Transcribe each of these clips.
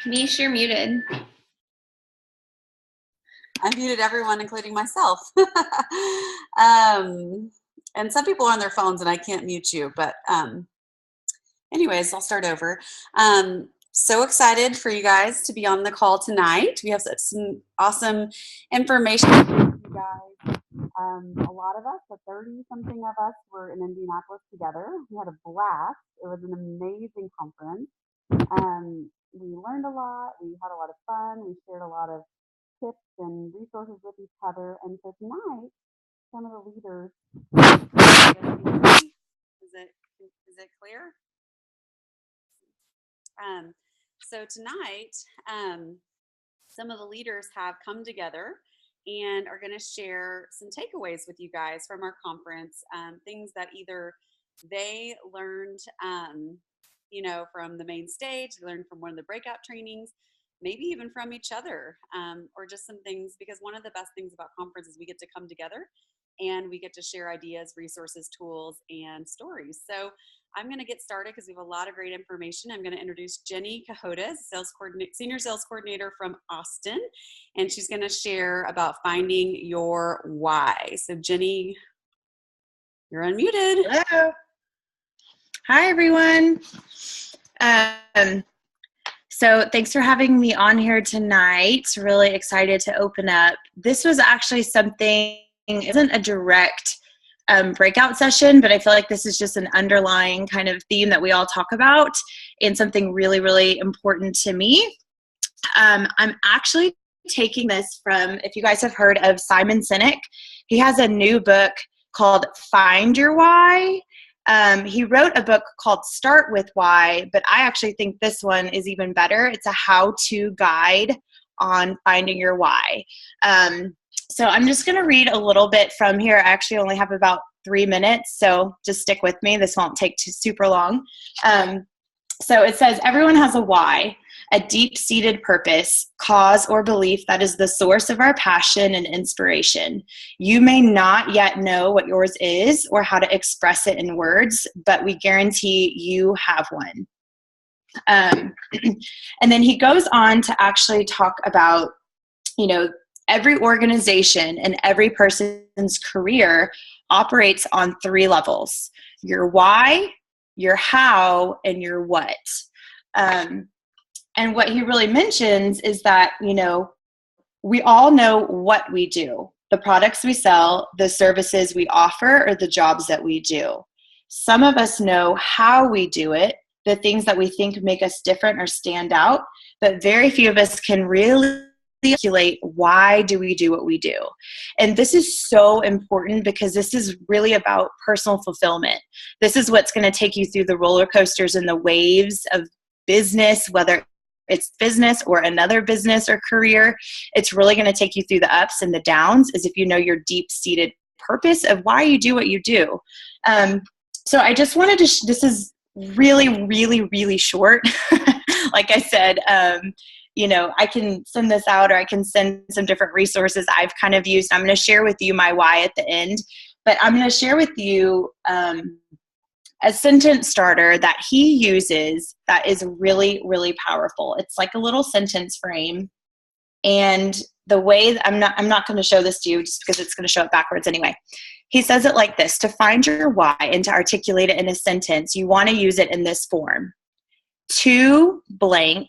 Mish, you're muted. I muted everyone, including myself. And some people are on their phones and I can't mute you, but anyways, I'll start over. So excited for you guys to be on the call tonight. We have some awesome information for you guys. A lot of us, 30-something of us, were in Indianapolis together. We had a blast. It was an amazing conference. We learned a lot. We had a lot of fun. We shared a lot of tips and resources with each other. And so tonight, some of the leaders. Is it clear? So tonight, some of the leaders have come together and are going to share some takeaways with you guys from our conference, things that either they learned, from the main stage, learned from one of the breakout trainings, maybe even from each other, or just some things, because one of the best things about conference is we get to come together and we get to share ideas, resources, tools, and stories. So I'm going to get started because we have a lot of great information. I'm going to introduce Jenny Cajotas, Senior Sales Coordinator from Austin, and she's going to share about finding your why. So Jenny, you're unmuted. Hello. Hi, everyone. So thanks for having me on here tonight. Really excited to open up. This was actually something, it wasn't a direct breakout session, but I feel like this is just an underlying kind of theme that we all talk about and something really, really important to me. I'm actually taking this from, if you guys have heard of Simon Sinek, he has a new book called Find Your Why. He wrote a book called Start With Why, but I actually think this one is even better. It's a how-to guide on finding your why. So I'm just going to read a little bit from here. I actually only have about 3 minutes, so just stick with me. This won't take super long. So it says, everyone has a why, a deep-seated purpose, cause, or belief that is the source of our passion and inspiration. You may not yet know what yours is or how to express it in words, but we guarantee you have one. And then he goes on to actually talk about, every organization and every person's career operates on 3 levels: your why, your how, and your what. And what he really mentions is that, we all know what we do, the products we sell, the services we offer, or the jobs that we do. Some of us know how we do it, the things that we think make us different or stand out, but very few of us can really articulate why do we do what we do. And this is so important because this is really about personal fulfillment. This is what's going to take you through the roller coasters and the waves of business, whether it's business or another business or career. It's really going to take you through the ups and the downs, as if you know your deep-seated purpose of why you do what you do. So I just wanted to, this is really, really, really short. Like I said, I can send this out, or I can send some different resources I've kind of used. I'm going to share with you my why at the end, but I'm going to share with you a sentence starter that he uses that is really, really powerful. It's like a little sentence frame. And the way that I'm not going to show this to you just because it's going to show it backwards anyway. He says it like this: to find your why and to articulate it in a sentence, you want to use it in this form: to blank,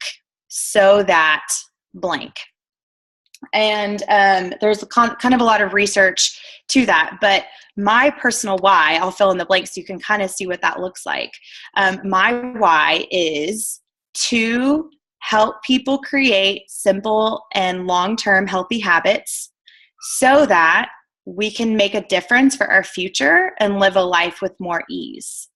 so that blank. And there's kind of a lot of research to that, but my personal why, I'll fill in the blanks so you can kind of see what that looks like. My why is to help people create simple and long-term healthy habits so that we can make a difference for our future and live a life with more ease.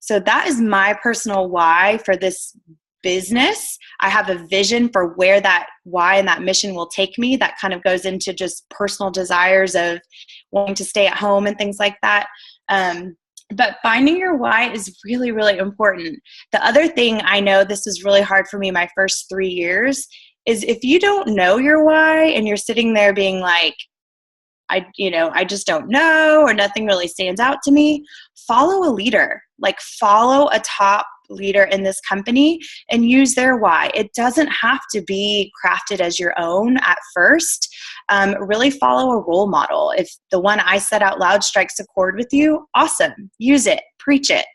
So that is my personal why for this business. I have a vision for where that why and that mission will take me. That kind of goes into just personal desires of wanting to stay at home and things like that. But finding your why is really, really important. The other thing I know, this is really hard for me my first 3 years, is if you don't know your why and you're sitting there being like, I just don't know, or nothing really stands out to me, follow a leader. Like follow a top leader in this company and use their why. It doesn't have to be crafted as your own at first. Really follow a role model. If the one I said out loud strikes a chord with you, awesome. Use it. Preach it.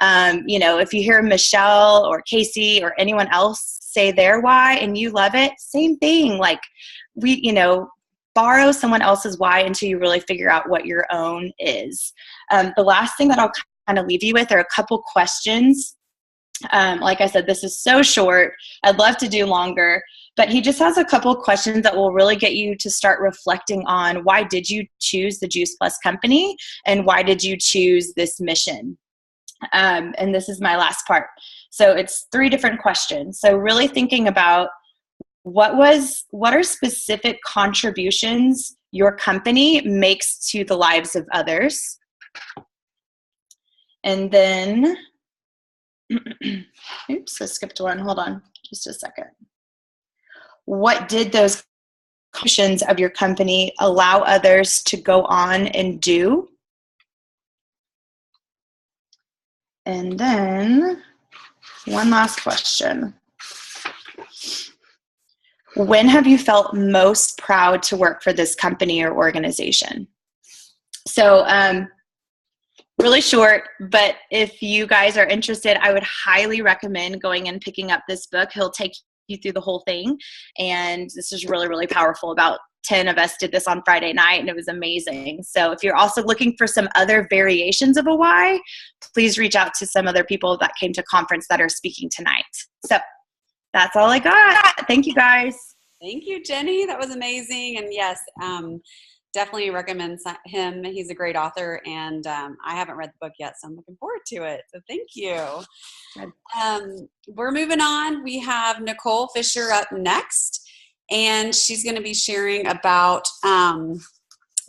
If you hear Michelle or Casey or anyone else say their why and you love it, same thing. Like borrow someone else's why until you really figure out what your own is. The last thing that I'll kind of leave you with are a couple questions. Like I said, this is so short. I'd love to do longer, but he just has a couple questions that will really get you to start reflecting on why did you choose the Juice Plus company and why did you choose this mission? And this is my last part. So it's 3 different questions. So really thinking about what are specific contributions your company makes to the lives of others? And then, oops, I skipped one. Hold on just a second. What did those contributions of your company allow others to go on and do? And then one last question. When have you felt most proud to work for this company or organization? So really short, but if you guys are interested, I would highly recommend going and picking up this book. He'll take you through the whole thing. And this is really, really powerful. About 10 of us did this on Friday night, and it was amazing. So if you're also looking for some other variations of a why, please reach out to some other people that came to conference that are speaking tonight. So that's all I got. Thank you, guys. Thank you, Jenny. That was amazing. And yes, definitely recommend him. He's a great author, and I haven't read the book yet, so I'm looking forward to it. So thank you. We're moving on. We have Nicole Fisher up next, and she's going to be sharing about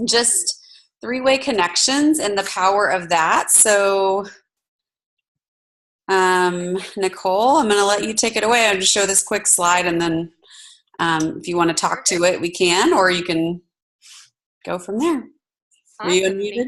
just 3-way connections and the power of that. So Nicole, I'm going to let you take it away. I'll just show this quick slide, and then if you want to talk to it, we can, or you can go from there. Awesome. Are you unmuted?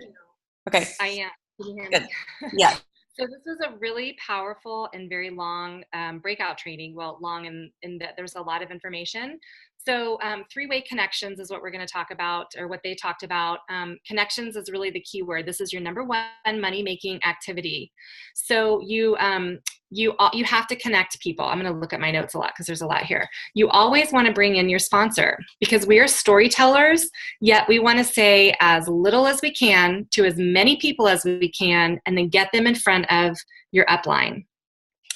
Okay. I am. Can you hear Good. me? Yeah. So this was a really powerful and very long breakout training. Well, long in that there's a lot of information. So 3-way connections is what we're going to talk about, or what they talked about. Connections is really the key word. This is your number 1 money-making activity. So you have to connect people. I'm going to look at my notes a lot because there's a lot here. You always want to bring in your sponsor because we are storytellers, yet we want to say as little as we can to as many people as we can, and then get them in front of your upline.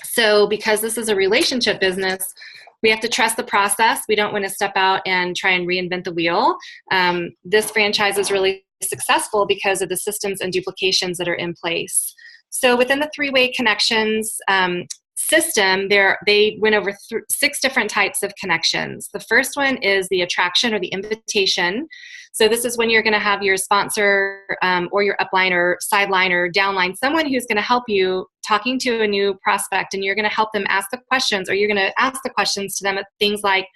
So because this is a relationship business, we have to trust the process. We don't want to step out and try and reinvent the wheel. This franchise is really successful because of the systems and duplications that are in place. So within the 3-way connections system, they went over 6 different types of connections. The first one is the attraction or the invitation. So this is when you're going to have your sponsor or your upline or sideline or downline, someone who's going to help you talking to a new prospect, and you're going to help them ask the questions, or you're going to ask the questions to them at things like,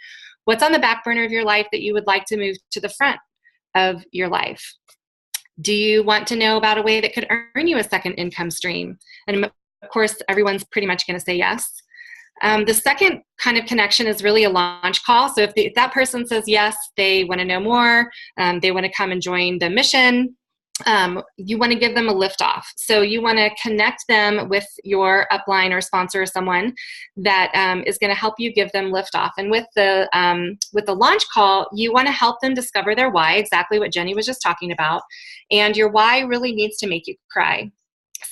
what's on the back burner of your life that you would like to move to the front of your life? Do you want to know about a way that could earn you a second income stream? And of course, everyone's pretty much going to say yes. The second kind of connection is really a launch call. So if that person says yes, they want to know more, they want to come and join the mission, you want to give them a lift off. So you want to connect them with your upline or sponsor or someone that is going to help you give them lift off. And with the launch call, you want to help them discover their why, exactly what Jenny was just talking about. And your why really needs to make you cry.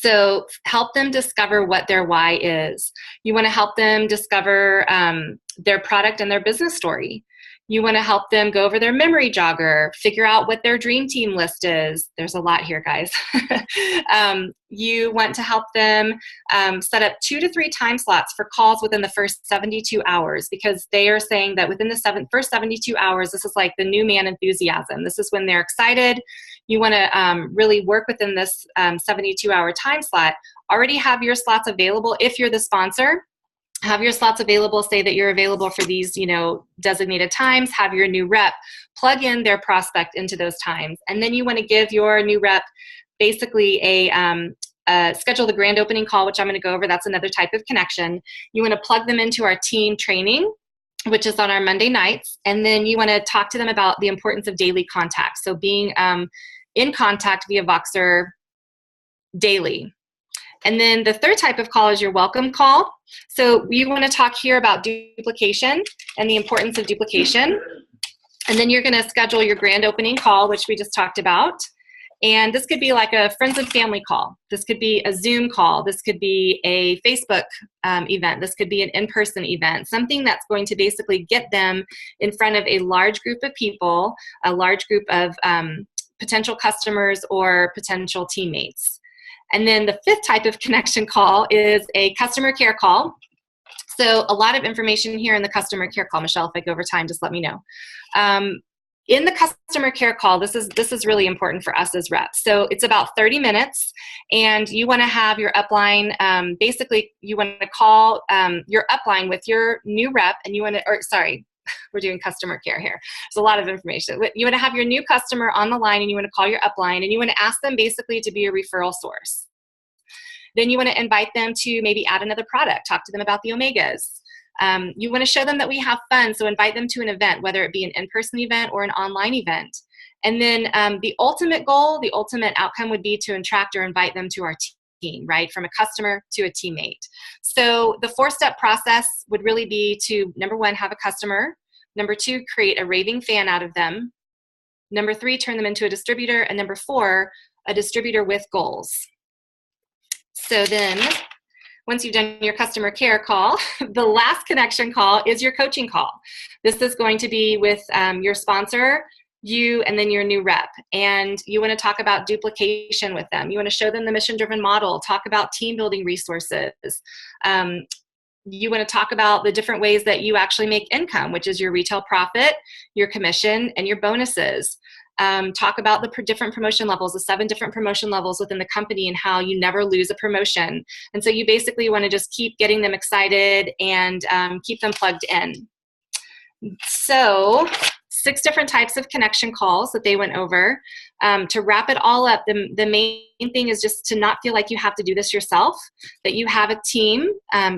So help them discover what their why is. You want to help them discover their product and their business story. You want to help them go over their memory jogger, figure out what their dream team list is. There's a lot here, guys. You want to help them set up 2 to 3 time slots for calls within the first 72 hours, because they are saying that within the first 72 hours, this is like the new man enthusiasm. This is when they're excited. You want to really work within this 72-hour time slot. Already have your slots available if you're the sponsor. Have your slots available, say that you're available for these, designated times, have your new rep plug in their prospect into those times. And then you want to give your new rep basically a schedule the grand opening call, which I'm going to go over. That's another type of connection. You want to plug them into our team training, which is on our Monday nights. And then you want to talk to them about the importance of daily contact. So being in contact via Voxer daily. And then the third type of call is your welcome call. So we want to talk here about duplication and the importance of duplication. And then you're going to schedule your grand opening call, which we just talked about. And this could be like a friends and family call. This could be a Zoom call. This could be a Facebook event. This could be an in-person event, something that's going to basically get them in front of a large group of people, a large group of potential customers or potential teammates. And then the fifth type of connection call is a customer care call. So a lot of information here in the customer care call. Michelle, if I go over time, just let me know. In the customer care call, this is really important for us as reps. So it's about 30 minutes, and you want to have your upline, basically you want to call your upline with your new rep, and you want to, or sorry, we're doing customer care here. There's a lot of information. You want to have your new customer on the line, and you want to call your upline, and you want to ask them basically to be a referral source. Then you want to invite them to maybe add another product, talk to them about the omegas. You want to show them that we have fun, so invite them to an event, whether it be an in-person event or an online event. And then the ultimate goal, the ultimate outcome would be to attract or invite them to our team, right? From a customer to a teammate. So the 4-step process would really be to, number 1, have a customer. Number 2, create a raving fan out of them. Number 3, turn them into a distributor. And number 4, a distributor with goals. So then, once you've done your customer care call, the last connection call is your coaching call. This is going to be with your sponsor, you, and then your new rep. And you want to talk about duplication with them. You want to show them the mission-driven model, talk about team building resources. You want to talk about the different ways that you actually make income, which is your retail profit, your commission, and your bonuses. Talk about the different promotion levels, the 7 different promotion levels within the company, and how you never lose a promotion. And so you basically want to just keep getting them excited and keep them plugged in. So 6 different types of connection calls that they went over. To wrap it all up, the main thing is just to not feel like you have to do this yourself, that you have a team,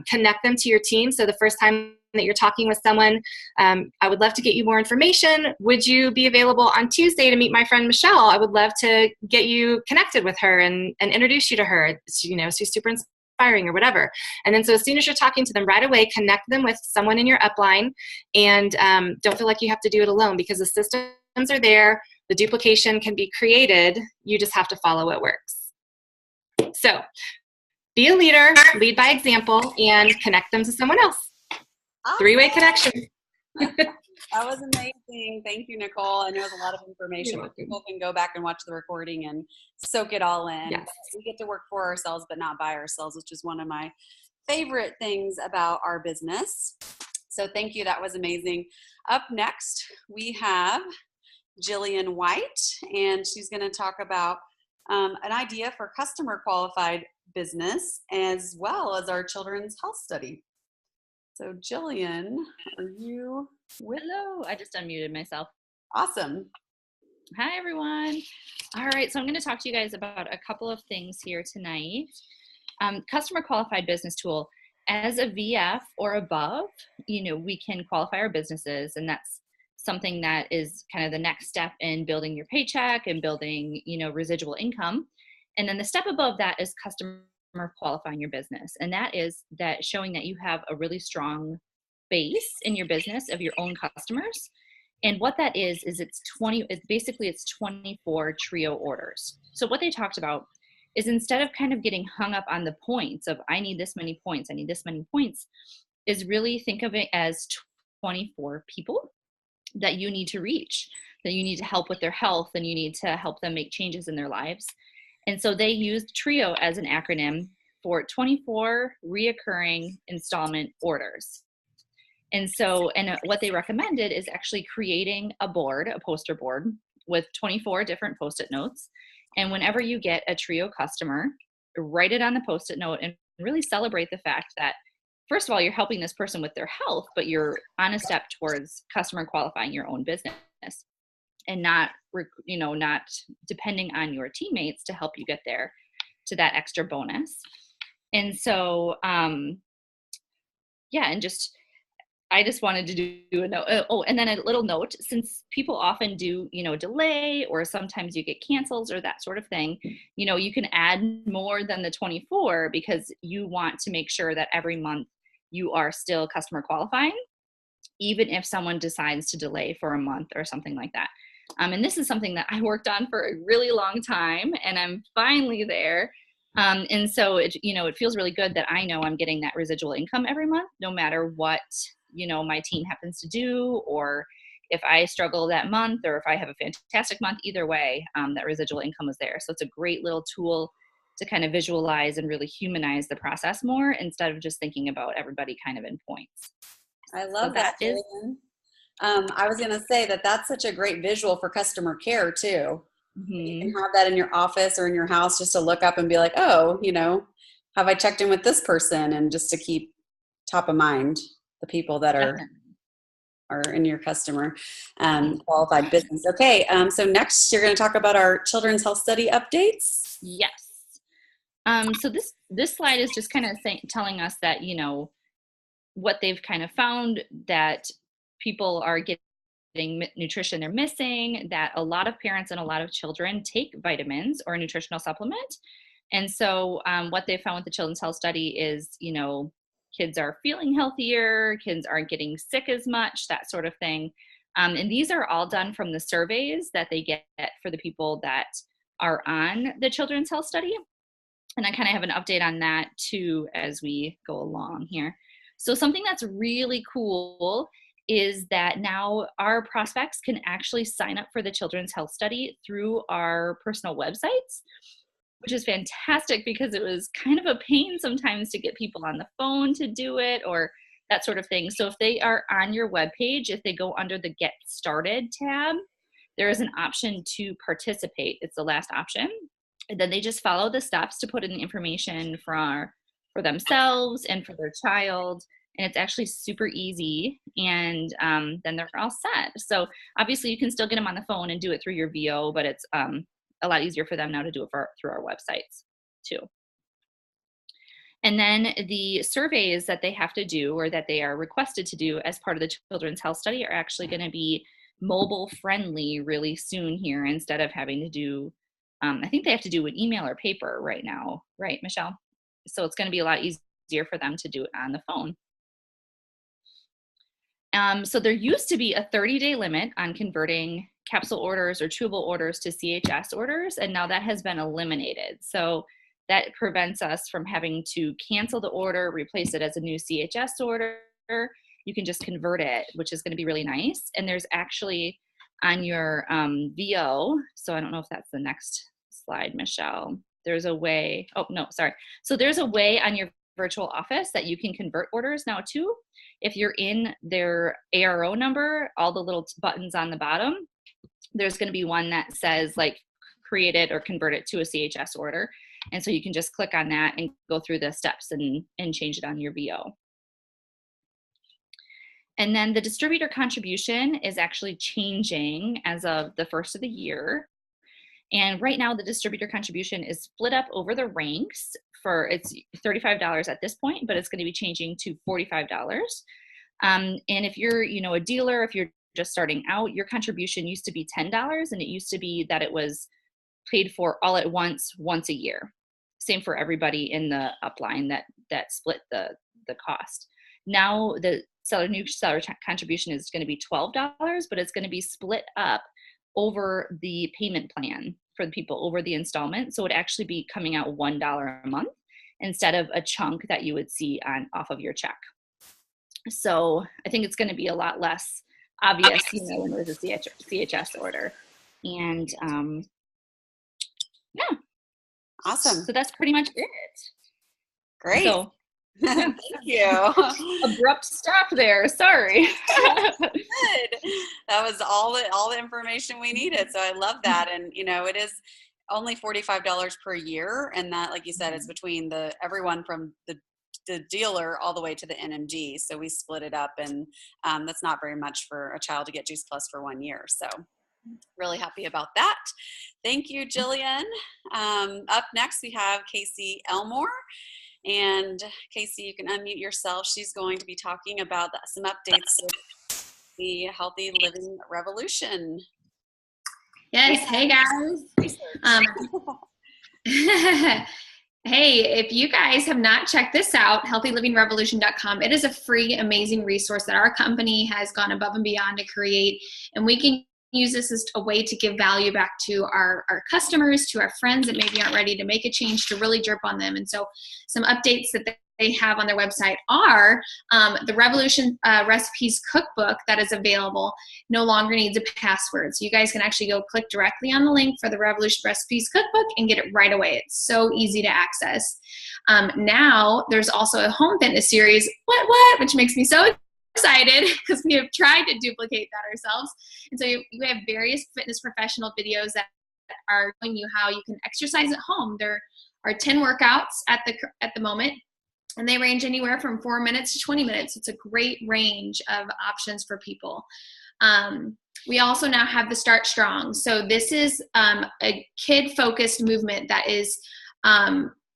connect them to your team. So the first time that you're talking with someone, I would love to get you more information. Would you be available on Tuesday to meet my friend Michelle? I would love to get you connected with her and introduce you to her. She's super inspiring or whatever. And then so as soon as you're talking to them right away, connect them with someone in your upline, and don't feel like you have to do it alone, because the systems are there. The duplication can be created. You just have to follow what works. So be a leader, lead by example, and connect them to someone else. Awesome. 3-way connection. That was amazing. Thank you, Nicole. I know it's a lot of information, but people can go back and watch the recording and soak it all in. Yes. We get to work for ourselves, but not by ourselves, which is one of my favorite things about our business. So thank you. That was amazing. Up next, we have Jillian White, and she's going to talk about an idea for customer qualified business, as well as our children's health study. So Jillian, are you with? Hello, I just unmuted myself. Awesome. Hi, everyone. All right, so I'm going to talk to you guys about a couple of things here tonight. Customer Qualified Business Tool. As a VF or above, we can qualify our businesses, and that's something that is kind of the next step in building your paycheck and building, residual income. And then the step above that is customer qualifying your business, and that is that showing that you have a really strong base in your business of your own customers. And what that is it's 24 trio orders. So what they talked about is, instead of kind of getting hung up on the points of I need this many points, is really think of it as 24 people that you need to reach, that you need to help with their health, and you need to help them make changes in their lives. And so they used TRIO as an acronym for 24 reoccurring installment orders. And so, what they recommended is actually creating a poster board with 24 different Post-it notes. And whenever you get a TRIO customer, write it on the Post-it note and really celebrate the fact that, first of all, you're helping this person with their health, but you're on a step towards customer qualifying your own business, and not depending on your teammates to help you get there. to that extra bonus. And so, yeah, and I just wanted to do a note. Oh, and then a little note, since people often do, delay, or sometimes you get cancels or that sort of thing, you can add more than the 24 because you want to make sure that every month you are still customer qualifying, even if someone decides to delay for a month or something like that. And this is something that I worked on for a really long time, and I'm finally there. And so it feels really good that I know I'm getting that residual income every month, no matter what, my team happens to do, or if I struggle that month, or if I have a fantastic month, either way, that residual income is there. So it's a great little tool to kind of visualize and really humanize the process more, instead of just thinking about everybody kind of in points. I love that. I was going to say that's such a great visual for customer care too. Mm-hmm. You can have that in your office or in your house, just to look up and be like, oh, have I checked in with this person? And just to keep top of mind the people that are in your customer qualified business. Okay. So next you're going to talk about our children's health study updates. Yes. So this slide is just kind of telling us that, what they've kind of found, that people are getting nutrition they're missing, that a lot of parents and a lot of children take vitamins or a nutritional supplement. And so what they found with the children's health study is, kids are feeling healthier, kids aren't getting sick as much, that sort of thing. And these are all done from the surveys that they get for the people that are on the children's health study. And I kind of have an update on that too as we go along here. So something that's really cool is that now our prospects can actually sign up for the children's health study through our personal websites, which is fantastic because it was kind of a pain sometimes to get people on the phone to do it or that sort of thing. So if they are on your webpage, if they go under the Get Started tab, there is an option to participate. It's the last option. And then they just follow the steps to put in the information for themselves and for their child. And it's actually super easy. And then they're all set. So obviously you can still get them on the phone and do it through your VO, but it's a lot easier for them now to do it through our websites too. And then the surveys that they have to do, or that they are requested to do as part of the children's health study, are actually going to be mobile friendly really soon here, instead of having to do, I think they have to do an email or paper right now, right, Michelle? So it's going to be a lot easier for them to do it on the phone. So there used to be a 30-day limit on converting capsule orders or chewable orders to CHS orders, and now that has been eliminated. So that prevents us from having to cancel the order, replace it as a new CHS order. You can just convert it, which is going to be really nice. And there's actually on your VO, so I don't know if that's the next slide, Michelle. There's a way, oh no, sorry. So there's a way on your virtual office that you can convert orders now too. If you're in their ARO number, all the little buttons on the bottom, there's going to be one that says like create it or convert it to a CHS order. And so you can just click on that and go through the steps and change it on your VO. And then the distributor contribution is actually changing as of the first of the year. And right now the distributor contribution is split up over the ranks. It's $35 at this point, but it's going to be changing to $45. And if you're, a dealer, if you're just starting out, your contribution used to be $10, and it used to be that it was paid for all at once a year. Same for everybody in the upline that split the cost. Now the new seller contribution is going to be $12, but it's going to be split up over the payment plan for the people, over the installment. So it would actually be coming out $1 a month instead of a chunk that you would see off of your check. So I think it's going to be a lot less obvious, when there's a CHS order. And yeah. Awesome. So that's pretty much it. Great. So, thank you. Abrupt stop there. Sorry. Good. That was all the information we needed. So I love that. And it is only $45 per year, and that, like you said, is between everyone from the dealer all the way to the NMG. So we split it up, and that's not very much for a child to get Juice Plus for 1 year. So Really happy about that. Thank you, Jillian. Up next, we have Casey Elmore. And Casey, you can unmute yourself. She's going to be talking about some updates with the Healthy Living Revolution. Yes. Hey, guys. Hey, if you guys have not checked this out, healthylivingrevolution.com, it is a free, amazing resource that our company has gone above and beyond to create. And we can use this as a way to give value back to our customers, to our friends that maybe aren't ready to make a change, to really drip on them. And so some updates that they have on their website are the Revolution Recipes Cookbook that is available no longer needs a password. So you guys can actually go click directly on the link for the Revolution Recipes Cookbook and get it right away. It's so easy to access. Now there's also a home fitness series, which makes me so excited because we have tried to duplicate that ourselves. And so we have various fitness professional videos that are showing you how you can exercise at home. There are 10 workouts at the moment, and they range anywhere from 4 minutes to 20 minutes. It's a great range of options for people. We also now have the Start Strong. So this is a kid-focused movement that is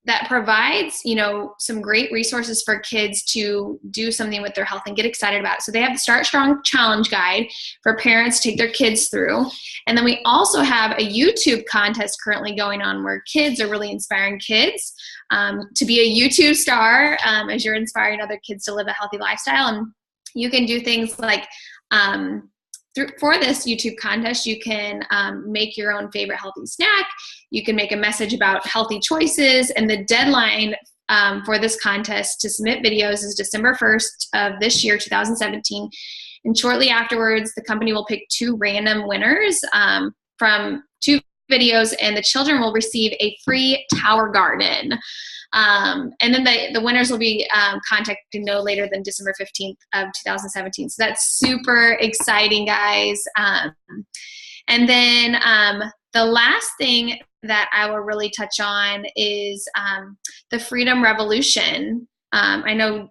that provides, some great resources for kids to do something with their health and get excited about it. So they have the Start Strong Challenge Guide for parents to take their kids through. And then we also have a YouTube contest currently going on where kids are really inspiring kids to be a YouTube star as you're inspiring other kids to live a healthy lifestyle. And you can do things like for this YouTube contest, you can make your own favorite healthy snack. You can make a message about healthy choices. And the deadline for this contest to submit videos is December 1st of this year, 2017. And shortly afterwards, the company will pick 2 random winners from 2 videos, and the children will receive a free tower garden. And then the winners will be contacted no later than December 15th of 2017. So that's super exciting, guys. And then the last thing that I will really touch on is the Freedom Revolution. I know,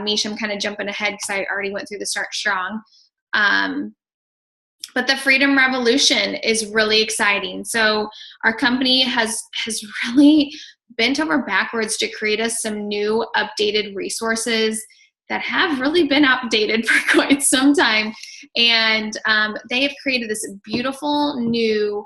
Mish, I'm kind of jumping ahead because I already went through the Start Strong. But the Freedom Revolution is really exciting. So our company has really bent over backwards to create us some new updated resources that have really been outdated for quite some time. And they have created this beautiful new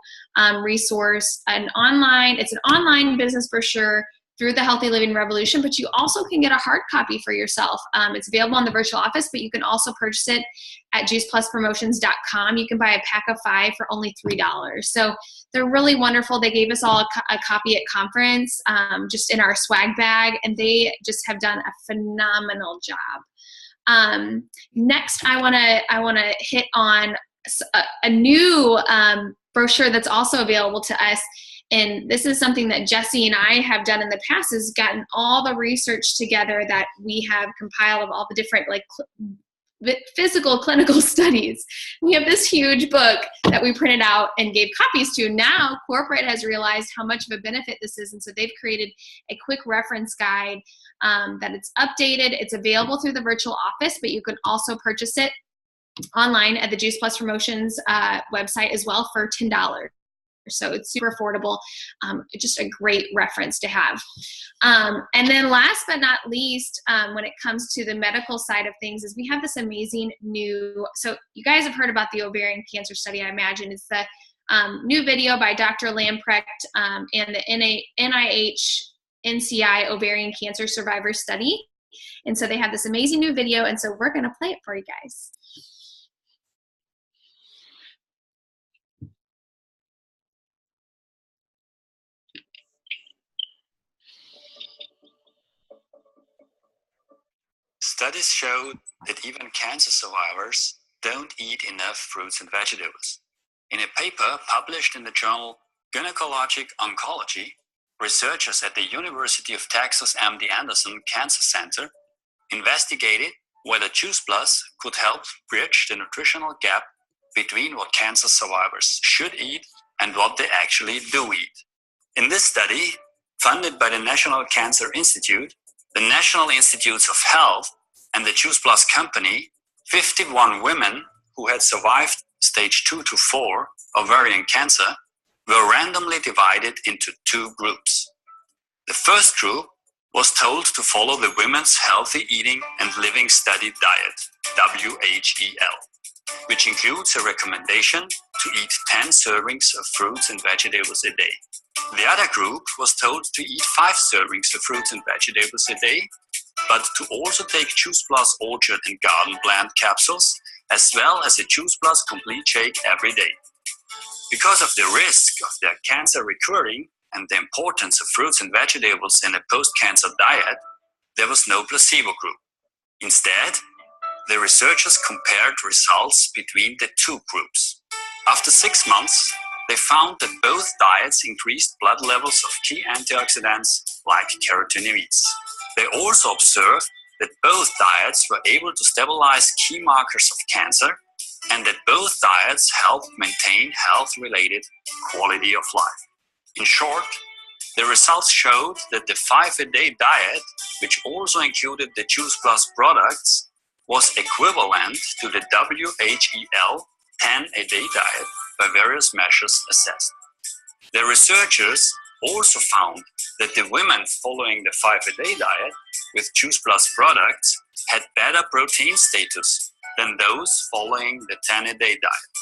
resource, it's an online business brochure through the Healthy Living Revolution, but you also can get a hard copy for yourself. It's available in the virtual office, but you can also purchase it at juicepluspromotions.com. You can buy a pack of 5 for only $3. So they're really wonderful. They gave us all a copy at conference, just in our swag bag, and they just have done a phenomenal job. Next, I want to hit on a new brochure that's also available to us. And this is something that Jesse and I have done in the past, is gotten all the research together that we have compiled of all the different physical clinical studies. We have this huge book that we printed out and gave copies to. Now corporate has realized how much of a benefit this is, and so they've created a quick reference guide that it's updated. It's available through the virtual office, but you can also purchase it online at the Juice Plus Promotions website as well for $10. So it's super affordable, just a great reference to have. And then last but not least, when it comes to the medical side of things, is we have this amazing new, so you guys have heard about the ovarian cancer study, I imagine. It's the new video by Dr. Lamprecht and the NIH NCI ovarian cancer survivor study. And so they have this amazing new video, and so we're going to play it for you guys. Studies show that even cancer survivors don't eat enough fruits and vegetables. In a paper published in the journal Gynecologic Oncology, researchers at the University of Texas MD Anderson Cancer Center investigated whether Juice Plus could help bridge the nutritional gap between what cancer survivors should eat and what they actually do eat. In this study, funded by the National Cancer Institute, the National Institutes of Health, and the Juice Plus company, 51 women who had survived stage 2 to 4 ovarian cancer were randomly divided into two groups. The first group was told to follow the Women's Healthy Eating and Living Study Diet, WHEL, which includes a recommendation to eat 10 servings of fruits and vegetables a day. The other group was told to eat 5 servings of fruits and vegetables a day, but to also take Juice Plus Orchard and Garden Blend capsules, as well as a Juice Plus Complete Shake every day. Because of the risk of their cancer recurring and the importance of fruits and vegetables in a post-cancer diet, there was no placebo group. Instead, the researchers compared results between the two groups. After 6 months, they found that both diets increased blood levels of key antioxidants like carotenoids. They also observed that both diets were able to stabilize key markers of cancer and that both diets helped maintain health-related quality of life. In short, the results showed that the 5-a-day diet, which also included the Juice Plus products, was equivalent to the WHEL 10-a-day diet by various measures assessed. The researchers also found that the women following the 5-a-day diet with Juice Plus products had better protein status than those following the 10-a-day diet.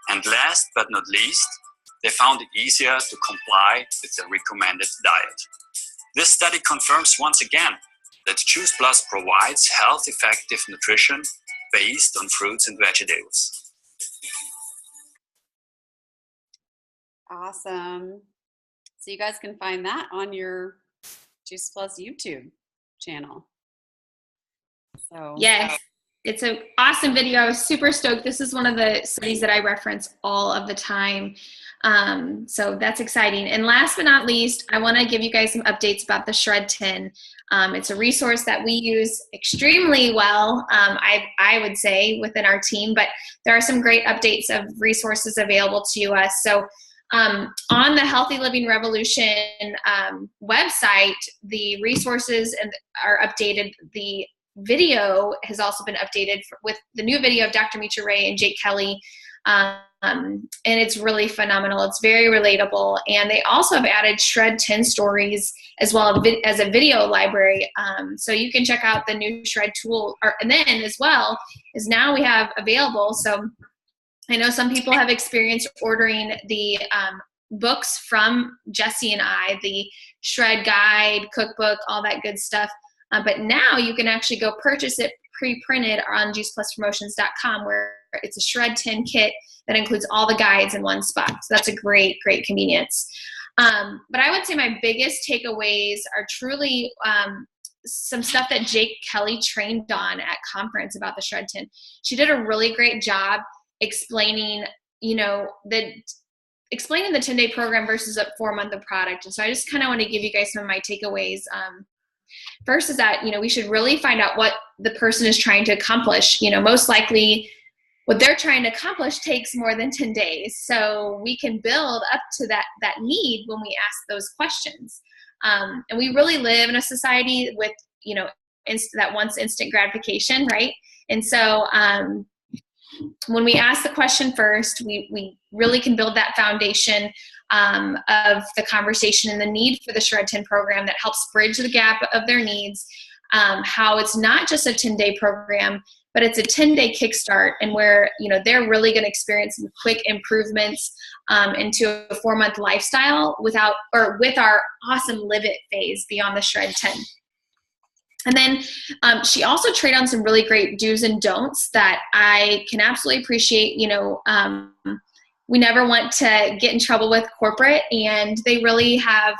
And last but not least, they found it easier to comply with the recommended diet. This study confirms once again that Juice Plus provides health-effective nutrition based on fruits and vegetables. Awesome. So you guys can find that on your Juice Plus YouTube channel. So yes, it's an awesome video. I was super stoked. This is one of the studies that I reference all of the time. So that's exciting. And last but not least, I want to give you guys some updates about the Shred 10. It's a resource that we use extremely well, I would say, within our team, but there are some great updates of resources available to us. So on the Healthy Living Revolution website, the resources are updated. The video has also been updated with the new video of Dr. Mitra Ray and Jake Kelly. And it's really phenomenal. It's very relatable. And they also have added Shred 10 stories as well as a video library. So you can check out the new Shred tool. And then as well is now we have available. So I know some people have experienced ordering the books from Jesse and I, the Shred Guide, cookbook, all that good stuff. But now you can actually go purchase it pre-printed on juicepluspromotions.com, where it's a Shred 10 kit that includes all the guides in one spot. So that's a great, great convenience. But I would say my biggest takeaways are truly some stuff that Jake Kelly trained on at conference about the Shred 10. She did a really great job explaining, explaining the 10-day program versus a 4-month of product. And so I just kind of want to give you guys some of my takeaways. First is that, we should really find out what the person is trying to accomplish. Most likely what they're trying to accomplish takes more than 10 days. So we can build up to that need when we ask those questions. And we really live in a society with, that wants instant gratification, right? And so when we ask the question first, we really can build that foundation of the conversation and the need for the Shred 10 program that helps bridge the gap of their needs, how it's not just a 10-day program, but it's a 10-day kickstart, and where they're really going to experience some quick improvements into a 4-month lifestyle with our awesome Live It phase beyond the Shred 10. And then she also trained on some really great do's and don'ts that I can absolutely appreciate. We never want to get in trouble with corporate, and they really have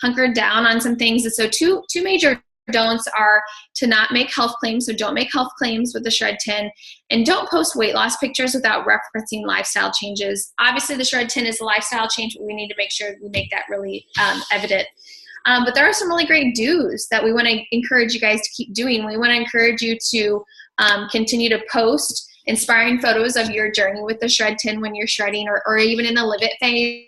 hunkered down on some things. And so two major don'ts are to not make health claims. So don't make health claims with the Shred 10, and don't post weight loss pictures without referencing lifestyle changes. Obviously the Shred 10 is a lifestyle change, but we need to make sure we make that really evident. But there are some really great do's that we want to encourage you guys to keep doing. We want to encourage you to continue to post inspiring photos of your journey with the Shred 10 when you're shredding, or even in the Live It phase.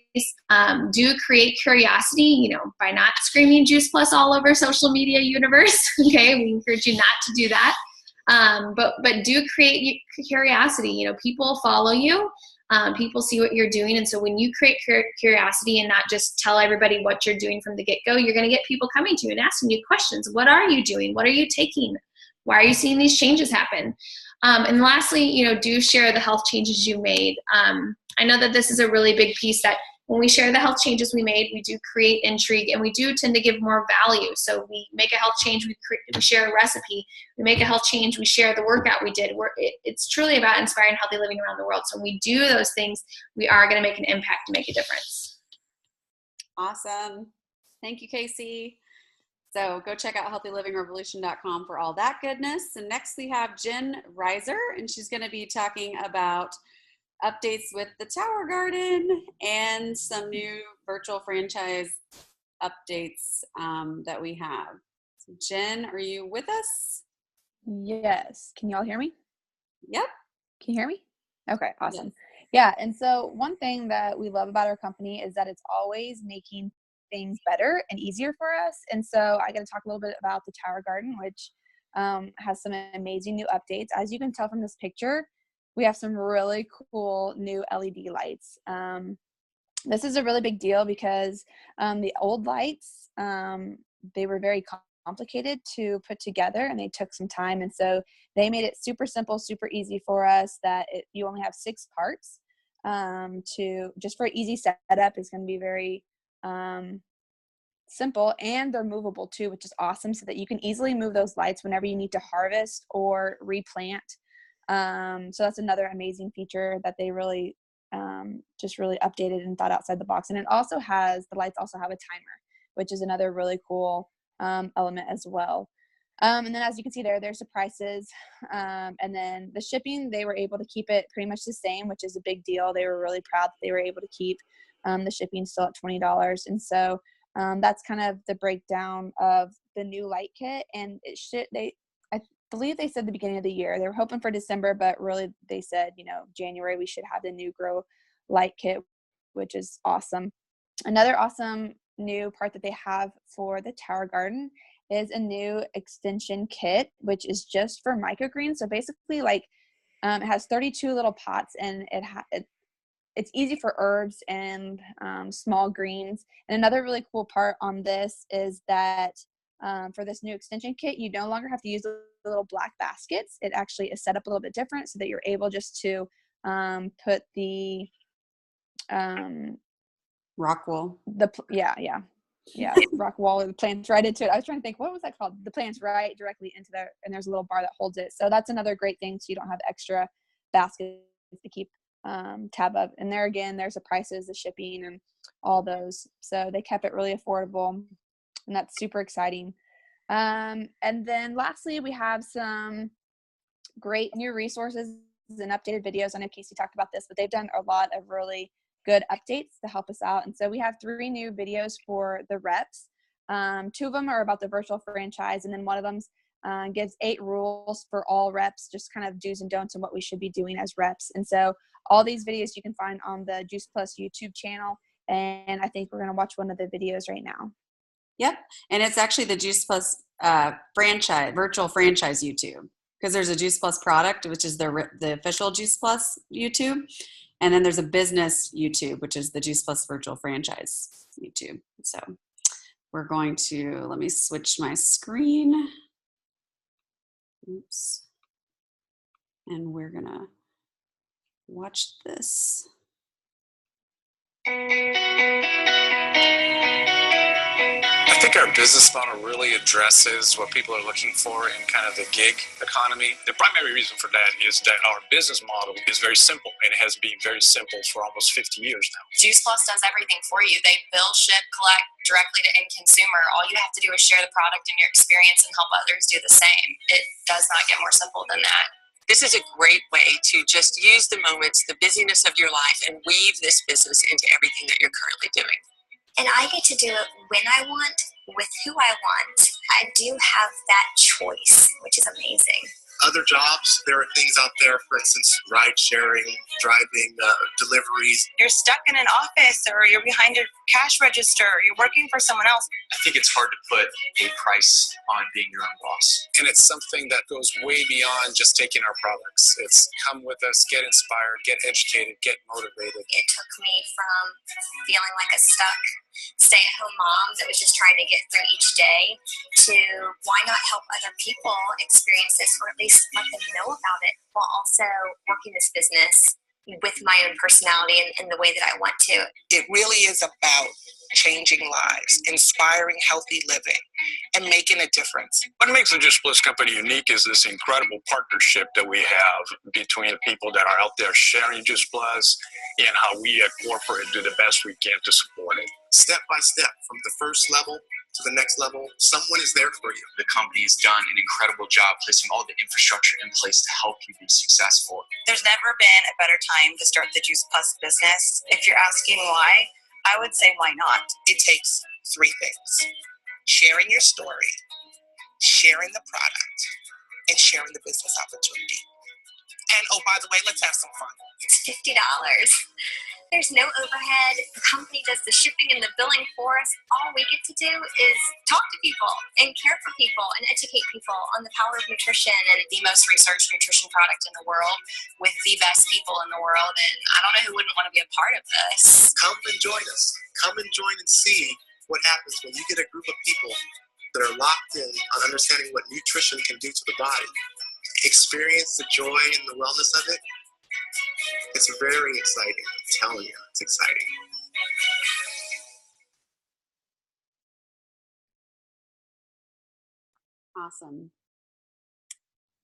Do create curiosity, by not screaming Juice Plus all over social media universe. Okay, we encourage you not to do that. But do create curiosity. People follow you. People see what you're doing. And so when you create curiosity and not just tell everybody what you're doing from the get-go, you're going to get people coming to you and asking you questions. What are you doing? What are you taking? Why are you seeing these changes happen? And lastly, do share the health changes you made. I know that this is a really big piece, that when we share the health changes we made, we do create intrigue, and we do tend to give more value. So we make a health change, we share a recipe. We make a health change, we share the workout we did. It's truly about inspiring healthy living around the world. So when we do those things, we are going to make an impact and make a difference. Awesome. Thank you, Casey. So go check out healthylivingrevolution.com for all that goodness. And next we have Jen Reiser, and she's going to be talking about updates with the Tower Garden and some new virtual franchise updates that we have. So Jen, are you with us? Yes. Can y'all hear me? Yep. Can you hear me? Okay, awesome. Yes. Yeah, and so one thing that we love about our company is that it's always making things better and easier for us. And so I got to talk a little bit about the Tower Garden, which has some amazing new updates. As you can tell from this picture, we have some really cool new LED lights. This is a really big deal because the old lights, they were very complicated to put together, and they took some time. And so they made it super simple, super easy for us, that you only have 6 parts just for easy setup. It's going to be very simple, and they're movable too, which is awesome, so that you can easily move those lights whenever you need to harvest or replant. So that's another amazing feature that they really just really updated and thought outside the box. And the lights also have a timer, which is another really cool element as well. And then as you can see there's the prices. And then the shipping, they were able to keep it pretty much the same, which is a big deal. They were really proud that they were able to keep the shipping still at $20. And so that's kind of the breakdown of the new light kit. And I believe they said the beginning of the year. They were hoping for December, but really they said, January we should have the new grow light kit, which is awesome. Another awesome new part that they have for the Tower Garden is a new extension kit, which is just for microgreens. So basically, it has 32 little pots, and it's easy for herbs and small greens. And another really cool part on this is that for this new extension kit, you no longer have to use the little black baskets. It actually is set up a little bit different, so that you're able just to put the rock wool. Rock wall, or the plants right into it. I was trying to think, what was that called? The plants right directly into there, and there's a little bar that holds it. So that's another great thing, so you don't have extra baskets to keep tab of. And there again, there's the prices, the shipping, and all those. So they kept it really affordable, and that's super exciting. And then lastly, we have some great new resources and updated videos. I know Casey talked about this, but they've done a lot of really good updates to help us out. And so we have 3 new videos for the reps. 2 of them are about the virtual franchise, and then one of them gives 8 rules for all reps, just kind of do's and don'ts and what we should be doing as reps. And so all these videos you can find on the Juice Plus YouTube channel, and I think we're going to watch one of the videos right now. Yep. And it's actually the Juice Plus virtual franchise YouTube, because there's a Juice Plus product, which is the official Juice Plus YouTube. And then there's a business YouTube, which is the Juice Plus virtual franchise YouTube. So we're going to, let me switch my screen. Oops. And we're going to watch this. I think our business model really addresses what people are looking for in kind of the gig economy. The primary reason for that is that our business model is very simple, and it has been very simple for almost 50 years now. Juice Plus does everything for you. They bill, ship, collect directly to end consumer. All you have to do is share the product and your experience and help others do the same. It does not get more simple than that. This is a great way to just use the moments, the busyness of your life, and weave this business into everything that you're currently doing. And I get to do it when I want, with who I want. I do have that choice, which is amazing. I other jobs. There are things out there, for instance, ride sharing, driving, deliveries. You're stuck in an office, or you're behind a cash register, or you're working for someone else. I think it's hard to put a price on being your own boss. And it's something that goes way beyond just taking our products. It's come with us, get inspired, get educated, get motivated. It took me from feeling like a stuck stay-at-home mom that was just trying to get through each day to why not help other people experience this, or at least let them know about it, while also working this business with my own personality and the way that I want to. It really is about changing lives, inspiring healthy living, and making a difference. What makes the Juice Plus Company unique is this incredible partnership that we have between the people that are out there sharing Juice Plus and how we at corporate do the best we can to support it. Step by step, from the first level to the next level, someone is there for you. The company's done an incredible job placing all the infrastructure in place to help you be successful. There's never been a better time to start the Juice Plus business. If you're asking why, I would say why not? It takes three things: sharing your story, sharing the product, and sharing the business opportunity. And oh, by the way, let's have some fun. It's $50. There's no overhead. The company does the shipping and the billing for us. All we get to do is talk to people and care for people and educate people on the power of nutrition, and The most researched nutrition product in the world with the best people in the world. And I don't know who wouldn't want to be a part of this. Come and join us. Come and join and see what happens when you get a group of people that are locked in on understanding what nutrition can do to the body. Experience the joy and the wellness of it. It's very exciting. I'm telling you, it's exciting. Awesome.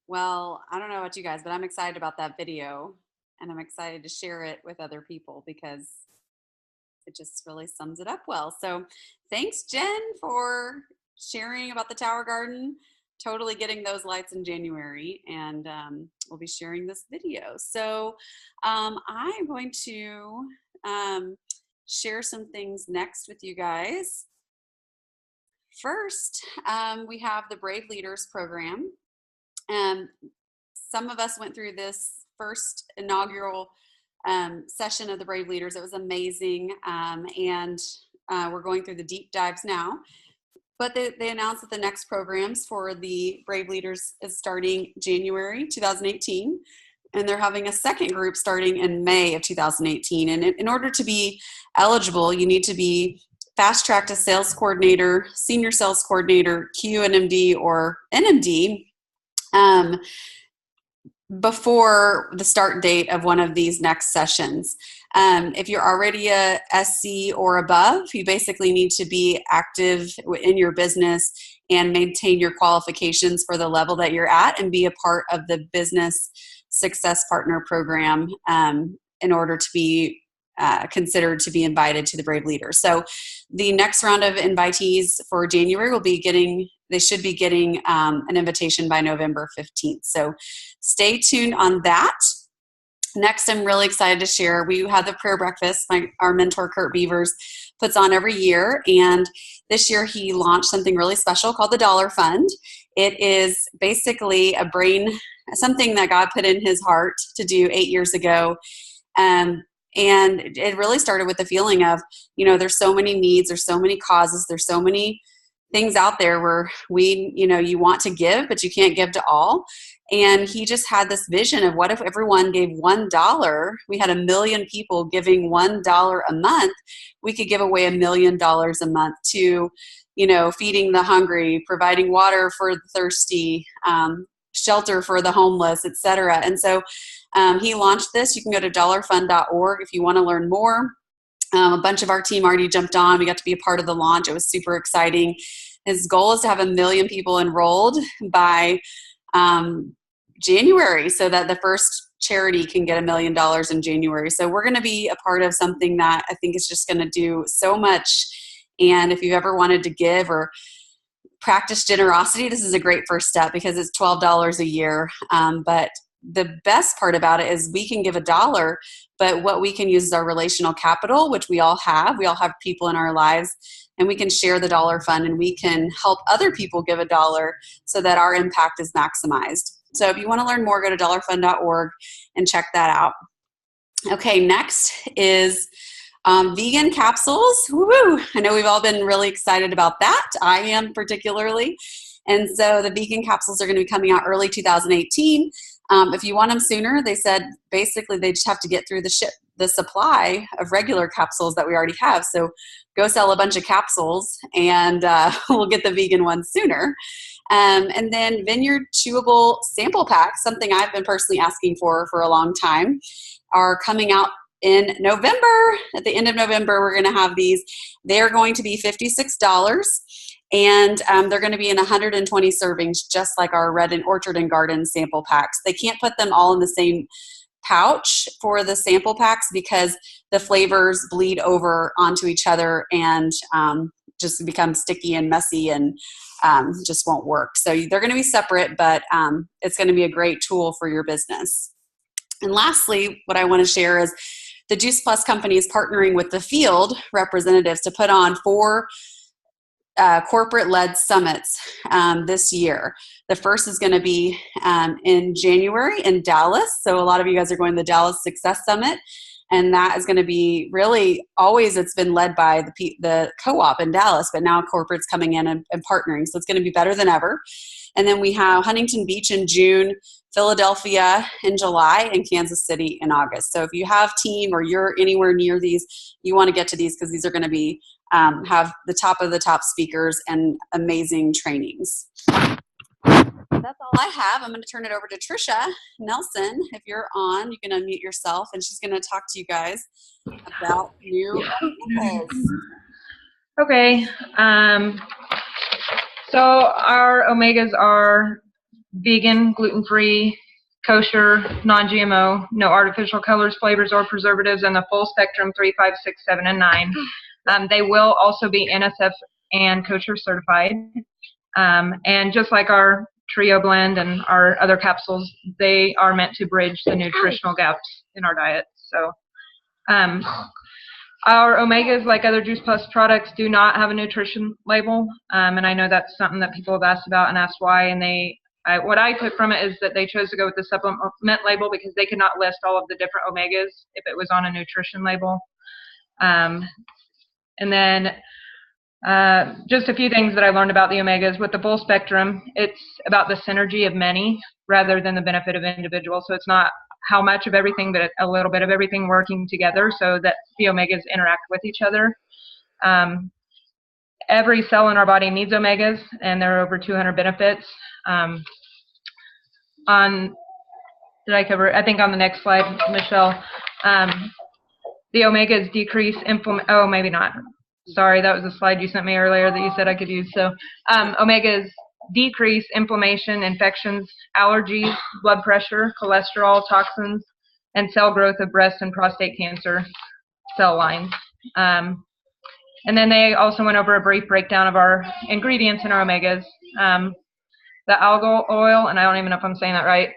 Well, I don't know about you guys, but I'm excited about that video, and I'm excited to share it with other people because it just really sums it up well. So thanks, Jen, for sharing about the Tower Garden. Totally getting those lights in January, and we'll be sharing this video. So I'm going to share some things next with you guys. First, we have the Brave Leaders program. Some of us went through this first inaugural session of the Brave Leaders. It was amazing, and we're going through the deep dives now. But they announced that the next programs for the Brave Leaders is starting January 2018, and they're having a second group starting in May of 2018. And in order to be eligible, you need to be fast-tracked to sales coordinator, senior sales coordinator, QNMD, or NMD before the start date of one of these next sessions. If you're already a SC or above, you basically need to be active in your business and maintain your qualifications for the level that you're at and be a part of the Business Success Partner program in order to be considered to be invited to the Brave Leaders. So the next round of invitees for January will be they should be getting an invitation by November 15th. So stay tuned on that. Next, I'm really excited to share, we have the prayer breakfast our mentor Kurt Beavers puts on every year, and this year he launched something really special called the Dollar Fund. It is basically something that God put in his heart to do 8 years ago, and it really started with the feeling of, there's so many needs, there's so many causes, there's so many things out there where you want to give, but you can't give to all. And he just had this vision of, what if everyone gave $1? We had 1 million people giving $1 a month. We could give away $1 million a month to, feeding the hungry, providing water for the thirsty, shelter for the homeless, etc. And so he launched this. You can go to dollarfund.org if you want to learn more. A bunch of our team already jumped on. We got to be a part of the launch. It was super exciting. His goal is to have 1 million people enrolled by January, so that the first charity can get $1 million in January. So we're going to be a part of something that I think is just going to do so much. And if you've ever wanted to give or practice generosity, this is a great first step because it's $12 a year. But the best part about it is we can give $1, but what we can use is our relational capital, which we all have. We all have people in our lives, and we can share the Dollar Fund, and we can help other people give $1 so that our impact is maximized. So if you want to learn more, go to dollarfund.org and check that out. Okay, next is vegan capsules. Woo! I know we've all been really excited about that. I am particularly. And so the vegan capsules are going to be coming out early 2018. If you want them sooner, they said basically they just have to get through the supply of regular capsules that we already have. So go sell a bunch of capsules and we'll get the vegan ones sooner. And then Vineyard chewable sample packs, something I've been personally asking for a long time, are coming out in November. At the end of November, we're going to have these. They're going to be $56. And they're going to be in 120 servings, just like our Red and Orchard and Garden sample packs. They can't put them all in the same pouch for the sample packs because the flavors bleed over onto each other and just become sticky and messy and just won't work. So they're going to be separate, but it's going to be a great tool for your business. And lastly, what I want to share is the Juice Plus company is partnering with the field representatives to put on 4 corporate-led summits this year. The first is going to be in January in Dallas. So a lot of you guys are going to the Dallas Success Summit. And that is going to be really, always it's been led by the co-op in Dallas, but now corporate's coming in and partnering. So it's going to be better than ever. And then we have Huntington Beach in June, Philadelphia in July, and Kansas City in August. So if you have team or you're anywhere near these, you want to get to these because these are going to be have the top of the top speakers and amazing trainings. That's all I have. I'm going to turn it over to Trisha Nelson. If you're on, you can unmute yourself, and she's going to talk to you guys about new omegas. Okay. So our omegas are vegan, gluten-free, kosher, non-GMO, no artificial colors, flavors, or preservatives, and the full spectrum 3, 5, 6, 7, and 9. They will also be NSF and kosher certified. And just like our Trio blend and our other capsules, they are meant to bridge the nutritional gaps in our diet. So our omegas, like other Juice Plus products, do not have a nutrition label. And I know that's something that people have asked about and asked why. And what I took from it is that they chose to go with the supplement label because they could not list all of the different omegas if it was on a nutrition label. And then just a few things that I learned about the omegas. With the full spectrum, it's about the synergy of many rather than the benefit of individual. So it's not how much of everything, but a little bit of everything working together so that the omegas interact with each other. Every cell in our body needs omegas, and there are over 200 benefits. Did I cover, I think on the next slide, Michelle, the omegas decrease inflammation. Oh, maybe not. Sorry, that was a slide you sent me earlier that you said I could use. So omegas decrease inflammation, infections, allergies, blood pressure, cholesterol, toxins, and cell growth of breast and prostate cancer cell lines. And then they also went over a brief breakdown of our ingredients in our omegas. The algal oil, and I don't even know if I'm saying that right,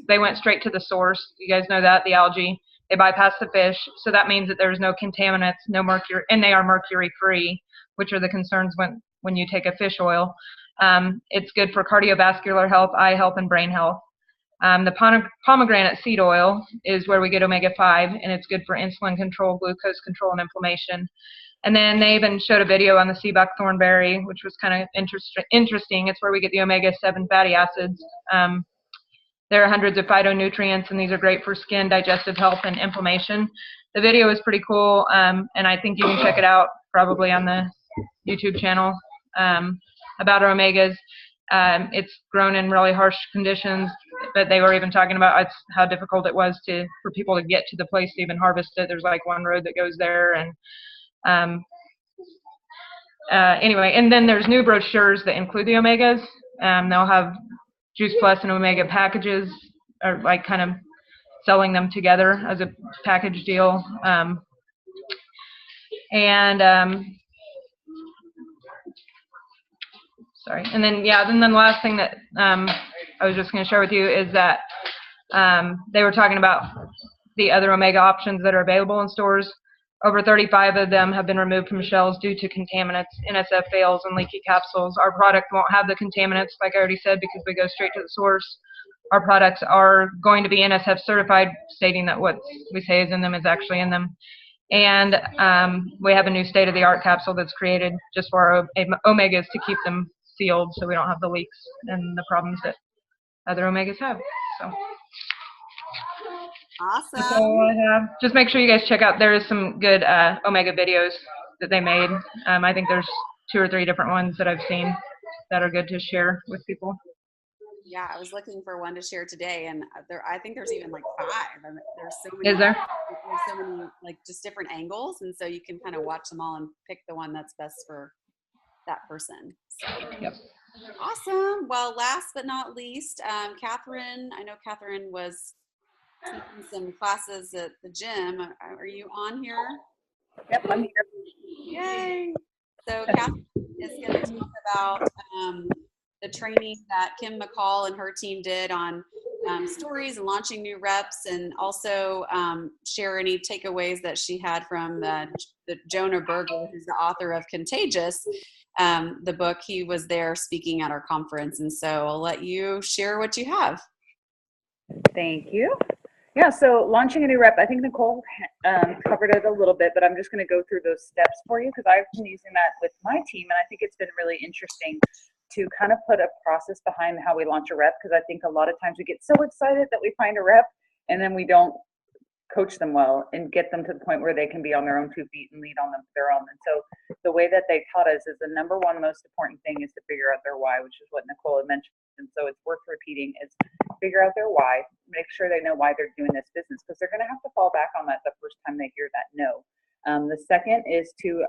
they went straight to the source. You guys know that, the algae. They bypass the fish, so that means that there's no contaminants, no mercury, and they are mercury-free, which are the concerns when you take a fish oil. It's good for cardiovascular health, eye health, and brain health. The pomegranate seed oil is where we get omega-5, and it's good for insulin control, glucose control, and inflammation. And then they even showed a video on the sea buckthorn berry, which was kind of interesting. It's where we get the omega-7 fatty acids. There are hundreds of phytonutrients, and these are great for skin, digestive health, and inflammation. The video is pretty cool, and I think you can check it out probably on the YouTube channel about our omegas. It's grown in really harsh conditions, but they were even talking about how difficult it was for people to get to the place to even harvest it. There's like one road that goes there, and anyway, and then there's new brochures that include the omegas. They'll have Juice Plus and Omega packages, or like kind of selling them together as a package deal. Sorry, and then the last thing that I was just going to share with you is that they were talking about the other Omega options that are available in stores. Over 35 of them have been removed from shelves due to contaminants, NSF fails, and leaky capsules. Our product won't have the contaminants, like I already said, because we go straight to the source. our products are going to be NSF certified, stating that what we say is in them is actually in them. And we have a new state-of-the-art capsule that's created just for our omegas to keep them sealed so we don't have the leaks and the problems that other omegas have. So that's all I have. Just make sure you guys check out, there is some good omega videos that they made. I think there's 2 or 3 different ones that I've seen that are good to share with people. Yeah, I was looking for one to share today, and I think there's even like 5. I mean, there's so many. Is there? There's so many, like, just different angles, and so you can kind of watch them all and pick the one that's best for that person. So. Yep. Awesome. Well, last but not least, Catherine. I know Catherine was teaching some classes at the gym. Are you on here? Yep, I'm here. Yay! So Catherine is going to talk about the training that Kim McCall and her team did on stories and launching new reps, and also share any takeaways that she had from the Jonah Berger, who's the author of Contagious, the book. He was there speaking at our conference, and so I'll let you share what you have. Thank you. Yeah, so launching a new rep, I think Nicole covered it a little bit, but I'm just going to go through those steps for you because I've been using that with my team, and I think it's been really interesting to kind of put a process behind how we launch a rep, because I think a lot of times we get so excited that we find a rep and then we don't coach them well and get them to the point where they can be on their own 2 feet and lead on them their own. And so the way that they taught us is the number one most important thing is to figure out their why, which is what Nicole had mentioned. And so it's worth repeating, is figure out their why, make sure they know why they're doing this business, because they're going to have to fall back on that the first time they hear that no. The second is to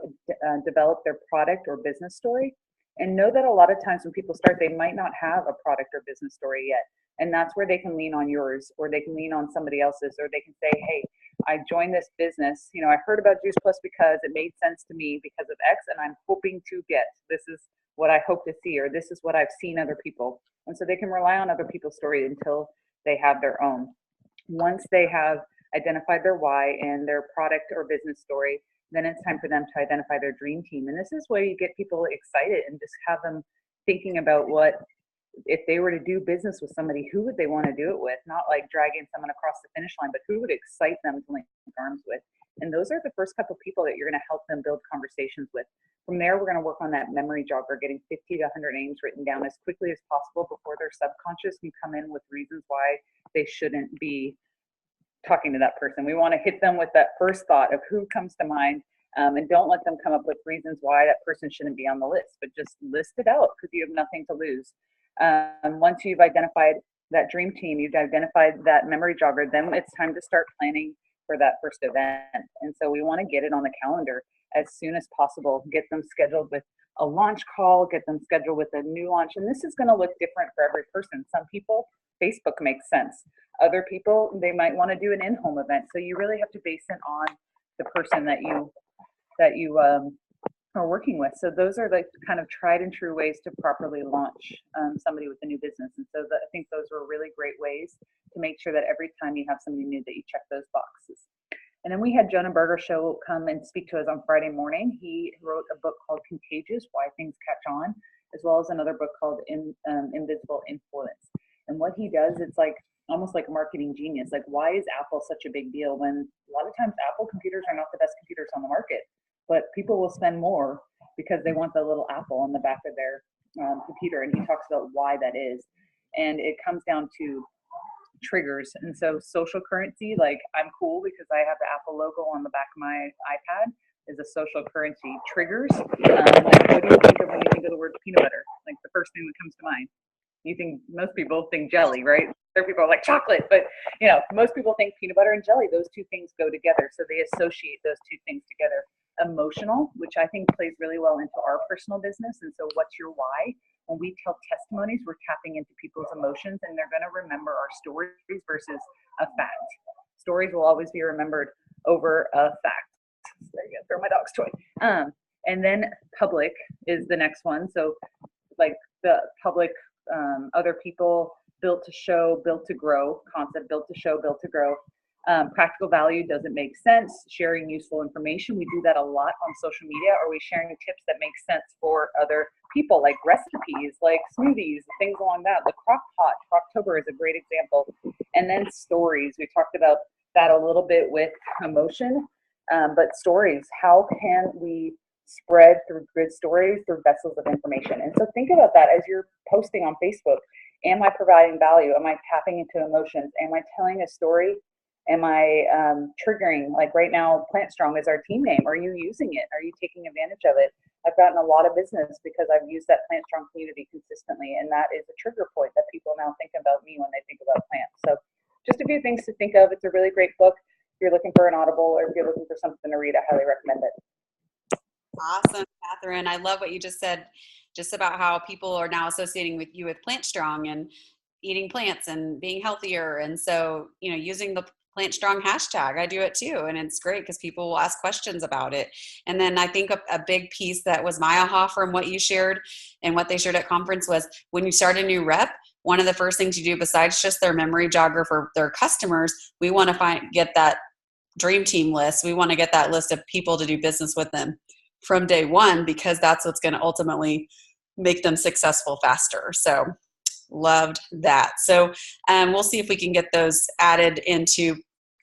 develop their product or business story. And know that a lot of times when people start, they might not have a product or business story yet. And that's where they can lean on yours, or they can lean on somebody else's, or they can say, hey, I joined this business. You know, I heard about Juice Plus because it made sense to me because of X, and I'm hoping to get, this is what I hope to see, or this is what I've seen other people. And so they can rely on other people's story until they have their own. Once they have identified their why and their product or business story, then it's time for them to identify their dream team. And this is where you get people excited and just have them thinking about what, if they were to do business with somebody, who would they want to do it with? Not like dragging someone across the finish line, but who would excite them to link arms with? And those are the first couple people that you're going to help them build conversations with. From there, we're going to work on that memory jogger, getting 50 to 100 names written down as quickly as possible before their subconscious can come in with reasons why they shouldn't be talking to that person. We want to hit them with that first thought of who comes to mind, and don't let them come up with reasons why that person shouldn't be on the list, but just list it out because you have nothing to lose. Once you've identified that dream team, you've identified that memory jogger, then it's time to start planning for that first event. And so we want to get it on the calendar as soon as possible, get them scheduled with a launch call, get them scheduled with a new launch. And this is going to look different for every person. Some people, Facebook makes sense. Other people, they might want to do an in-home event. So you really have to base it on the person that you are working with. So those are like kind of tried and true ways to properly launch somebody with a new business. And so I think those were really great ways to make sure that every time you have somebody new that you check those boxes. And then we had Jonah Berger come and speak to us on Friday morning. He wrote a book called Contagious, Why Things Catch On, as well as another book called Invisible Influence. And what he does, it's like almost like a marketing genius. Like, why is Apple such a big deal when a lot of times Apple computers are not the best computers on the market, but people will spend more because they want the little Apple on the back of their computer. And he talks about why that is. And it comes down to triggers. And so social currency, like I'm cool because I have the Apple logo on the back of my iPad, is a social currency. Triggers, like what do you think of when you think of the word peanut butter? Like the first thing that comes to mind. You think, most people think jelly, right? Other people are like chocolate, but you know, most people think peanut butter and jelly, those two things go together. So they associate those two things together. Emotional, which I think plays really well into our personal business. And so what's your why? When we tell testimonies, we're tapping into people's emotions, and they're going to remember our stories versus a fact. Stories will always be remembered over a fact. There you go, throw my dog's toy. And then public is the next one. So like the public, other people, built to show, built to grow concept, built to show, built to grow. Practical value doesn't make sense. Sharing useful information. We do that a lot on social media. Are we sharing tips that make sense for other people, like recipes, like smoothies, things along that. The crock pot, Crocktober is a great example. And then stories. We talked about that a little bit with emotion, but stories. How can we spread through good stories through vessels of information? And so think about that as you're posting on Facebook. Am I providing value? Am I tapping into emotions? Am I telling a story? Am I triggering? Like right now, Plant Strong is our team name. Are you using it? Are you taking advantage of it? I've gotten a lot of business because I've used that Plant Strong community consistently, and that is a trigger point that people now think about me when they think about plants. So just a few things to think of. It's a really great book. If you're looking for an Audible or if you're looking for something to read, I highly recommend it. Awesome, Catherine. I love what you just said, just about how people are now associating with you with Plant Strong and eating plants and being healthier. And so, you know, using the Plant Strong hashtag, I do it too. And it's great because people will ask questions about it. And then I think a big piece that was my aha from what you shared and what they shared at conference was when you start a new rep, one of the first things you do besides just their memory jogger for their customers, we want to get that dream team list. We want to get that list of people to do business with them from day one, because that's what's going to ultimately make them successful faster. So loved that. So we'll see if we can get those added into,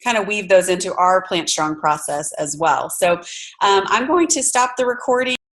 kind of weave those into our Plant Strong process as well. So I'm going to stop the recording.